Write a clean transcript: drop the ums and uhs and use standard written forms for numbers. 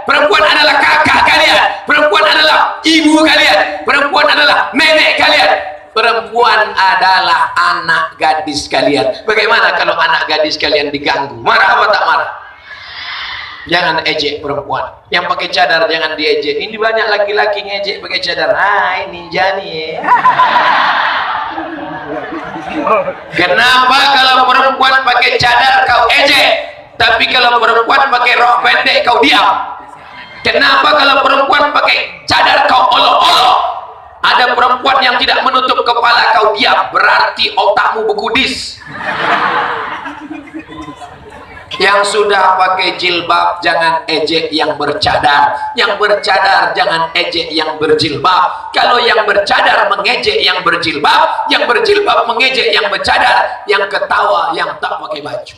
perempuan adalah kakak kalian, perempuan adalah ibu kalian, perempuan adalah nenek kalian, perempuan adalah anak gadis kalian. Bagaimana kalau anak gadis kalian diganggu? Marah apa tak marah? Jangan ejek perempuan. Yang pakai cadar jangan diejek. Ini banyak laki-laki ngejek pakai cadar. Hai ninja nih. Kenapa kalau perempuan pakai cadar kau ejek, tapi kalau perempuan pakai rok pendek kau diam? Kenapa kalau perempuan pakai cadar kau olok-olok? Ada perempuan yang tidak menutup kepala kau diam, berarti otakmu bekudis. Yang sudah pakai jilbab jangan ejek yang bercadar, yang bercadar jangan ejek yang berjilbab. Kalau yang bercadar mengejek yang berjilbab, yang berjilbab mengejek yang bercadar, yang ketawa yang tak pakai baju.